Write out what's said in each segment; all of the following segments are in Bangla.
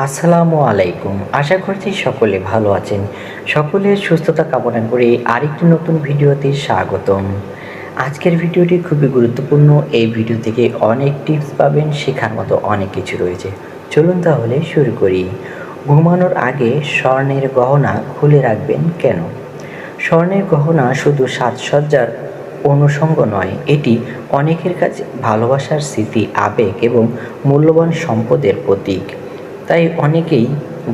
আসসালামু আলাইকুম। আশা করছি সকলে ভালো আছেন। সকলের সুস্থতা কামনা করে আরেকটি নতুন ভিডিওতে স্বাগতম। আজকের ভিডিওটি খুবই গুরুত্বপূর্ণ। এই ভিডিও থেকে অনেক টিপস পাবেন, শেখার মতো অনেক কিছু রয়েছে। চলুন তাহলে শুরু করি। ঘুমানোর আগে স্বর্ণের গহনা খুলে রাখবেন কেন? স্বর্ণের গহনা শুধু সাজসজ্জার অনুষঙ্গ নয়, এটি অনেকের কাছে ভালোবাসার স্মৃতি, আবেগ এবং মূল্যবান সম্পদের প্রতীক। তাই অনেকেই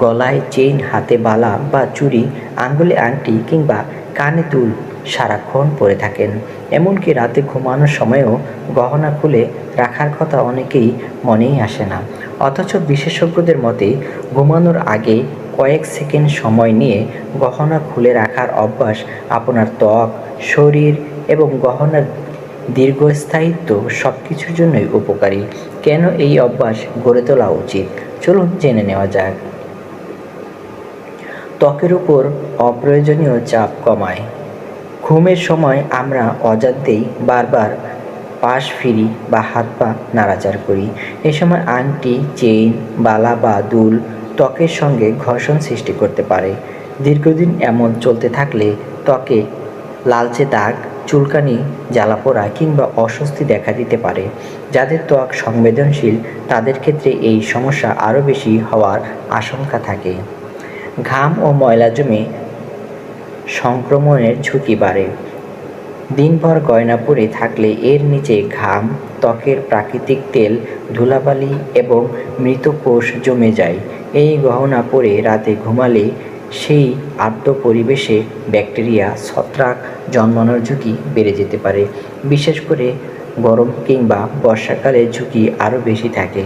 গলায় চেইন, হাতে বালা বা চুড়ি, আঙ্গুলে আংটি কিংবা কানে দুল সারাক্ষণ পরে থাকেন। এমনকি রাতে ঘুমানোর সময়ও গহনা খুলে রাখার কথা অনেকেই মনেই আসে না। অথচ বিশেষজ্ঞদের মতে ঘুমানোর আগে কয়েক সেকেন্ড সময় নিয়ে গহনা খুলে রাখার অভ্যাস আপনার ত্বক, শরীর এবং গহনার দীর্ঘস্থায়িত্ব সব কিছুর জন্যই উপকারী। কেন এই অভ্যাস গড়ে তোলা উচিত, চলুন জেনে নেওয়া যাক। ত্বকের উপর অপ্রয়োজনীয় চাপ কমায়। ঘুমের সময় আমরা অজান্তেই বারবার পাশ ফিরি বা হাত পা নাড়াচাড়া করি। এ সময় আংটি, চেইন, বালা বা দুল ত্বকের সঙ্গে ঘর্ষণ সৃষ্টি করতে পারে। দীর্ঘদিন এমন চলতে থাকলে ত্বকে লালচে দাগ, চুলকানি, জ্বালাপোড়া কিংবা অস্বস্তি দেখা দিতে পারে। যাদের ত্বক সংবেদনশীল তাদের ক্ষেত্রে এই সমস্যা আরও বেশি হওয়ার আশঙ্কা থাকে। ঘাম ও ময়লা জমে সংক্রমণের ঝুঁকি বাড়ে। দিনভর গয়না পরে থাকলে এর নিচে ঘাম, ত্বকের প্রাকৃতিক তেল, ধুলাবালি এবং মৃত কোষ জমে যায়। এই গহনা পরে রাতে ঘুমালে সেই আর্দ্র পরিবেশে ব্যাকটেরিয়া, ছত্রাক জন্মানোর ঝুঁকি বেড়ে যেতে পারে। বিশেষ করে গরম কিংবা বর্ষাকালে ঝুঁকি আরও বেশি থাকে।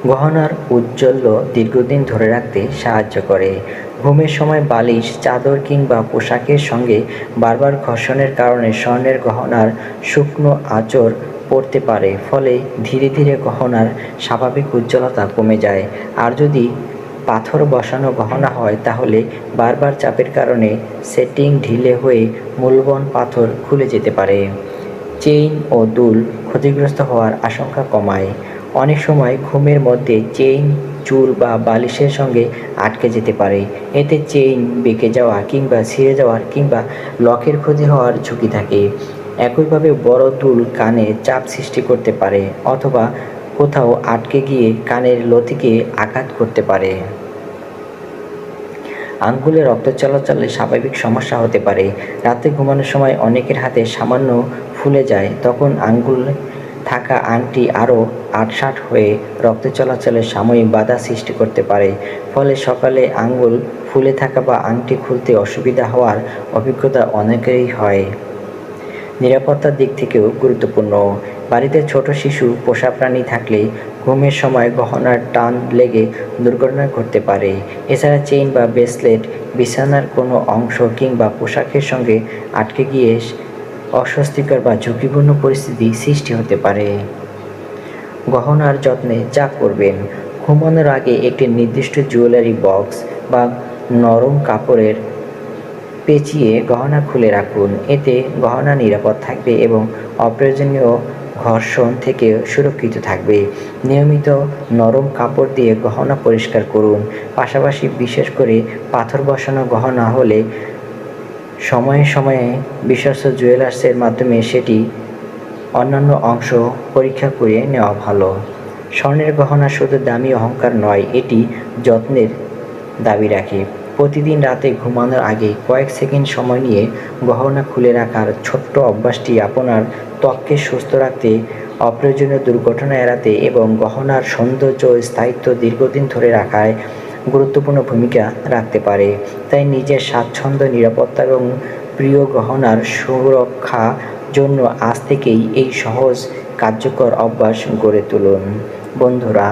গহনার ঔজ্জ্বল্য দীর্ঘদিন ধরে রাখতে সাহায্য করে। ঘুমের সময় বালিশ, চাদর কিংবা পোশাকের সঙ্গে বারবার ঘর্ষণের কারণে স্বর্ণের গহনার শুকনো আঁচড় পড়তে পারে, ফলে ধীরে ধীরে গহনার স্বাভাবিক উজ্জ্বলতা কমে যায়। আর যদি পাথর বসানো গহনা হয় তাহলে বারবার চাপের কারণে সেটিং ঢিলে হয়ে মূল্যবান পাথর খুলে যেতে পারে। চেইন ও দুল ক্ষতিগ্রস্ত হওয়ার আশঙ্কা কমায়। অনেক সময় ঘুমের মধ্যে চেইন চুল বা বালিশের সঙ্গে আটকে যেতে পারে। এতে চেইন বেঁকে যাওয়া কিংবা ছিঁড়ে যাওয়ার কিংবা লকের ক্ষতি হওয়ার ঝুঁকি থাকে। একইভাবে বড় দুল কানে চাপ সৃষ্টি করতে পারে অথবা কোথাও আটকে গিয়ে কানের লতিকে আঘাত করতে পারে। আঙ্গুলে রক্ত চলাচলে স্বাভাবিক সমস্যা হতে পারে। রাতে ঘুমানোর সময় অনেকের হাতে সামান্য ফুলে যায়, তখন আঙ্গুলে থাকা আংটি আরও আঁটসাঁট হয়ে রক্ত চলাচলে সাময়িক বাধা সৃষ্টি করতে পারে। ফলে সকালে আঙ্গুল ফুলে থাকা বা আংটি খুলতে অসুবিধা হওয়ার অভিজ্ঞতা অনেকেরই হয়। নিরাপত্তার দিক থেকেও গুরুত্বপূর্ণ। বাড়িতে ছোট শিশু, পোষা প্রাণী থাকলে ঘুমের সময় গহনার টান লেগে দুর্ঘটনা ঘটতে পারে। এছাড়া চেইন বা ব্রেসলেট বিছানার কোনো অংশ কিংবা পোশাকের সঙ্গে আটকে গিয়ে অস্বস্তিকর বা ঝুঁকিপূর্ণ পরিস্থিতি সৃষ্টি হতে পারে। গহনার যত্নে যা করবেন: ঘুমানোর আগে একটি নির্দিষ্ট জুয়েলারি বক্স বা নরম কাপড়ের পেঁচিয়ে গহনা খুলে রাখুন। এতে গহনা নিরাপদ থাকবে এবং অপ্রয়োজনীয় ঘর্ষণ থেকে সুরক্ষিত থাকবে। নিয়মিত নরম কাপড় দিয়ে গহনা পরিষ্কার করুন। পাশাপাশি বিশেষ করে পাথর বসানো গহনা হলে সময়ে সময়ে বিশ্বস্ত জুয়েলার্সের মাধ্যমে সেটি অন্যান্য অংশ পরীক্ষা করে নেওয়া ভালো। স্বর্ণের গহনা শুধু দামি অহংকার নয়, এটি যত্নের দাবি রাখে। প্রতিদিন রাতে ঘুমানোর আগে কয়েক সেকেন্ড সময় নিয়ে গহনা খুলে রাখার ছোট্ট অভ্যাসটি আপনার ত্বককে সুস্থ রাখতে, অপ্রয়োজনীয় দুর্ঘটনা এড়াতে এবং গহনার সৌন্দর্য ও স্থায়িত্ব দীর্ঘদিন ধরে রাখায় গুরুত্বপূর্ণ ভূমিকা রাখতে পারে। তাই নিজের স্বাচ্ছন্দ্য, নিরাপত্তা এবং প্রিয় গহনার সুরক্ষা জন্য আজ থেকেই এই সহজ কার্যকর অভ্যাস গড়ে তুলুন। বন্ধুরা,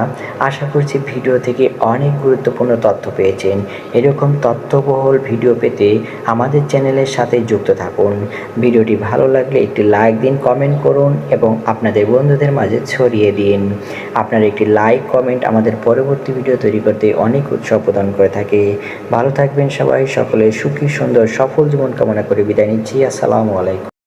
আশা করছি ভিডিও থেকে অনেক গুরুত্বপূর্ণ তথ্য পেয়েছেন। এরকম তথ্যবহুল ভিডিও পেতে আমাদের চ্যানেলের সাথে যুক্ত থাকুন। ভিডিওটি ভালো লাগলে একটি লাইক দিন, কমেন্ট করুন এবং আপনাদের বন্ধুদের মাঝে ছড়িয়ে দিন। আপনার একটি লাইক, কমেন্ট আমাদের পরবর্তী ভিডিও তৈরি করতে অনেক উৎসাহ প্রদান করে থাকে। ভালো থাকবেন সবাই। সকলে সুখী, সুন্দর, সফল জীবন কামনা করে বিদায় নিচ্ছি। আসসালামু আলাইকুম।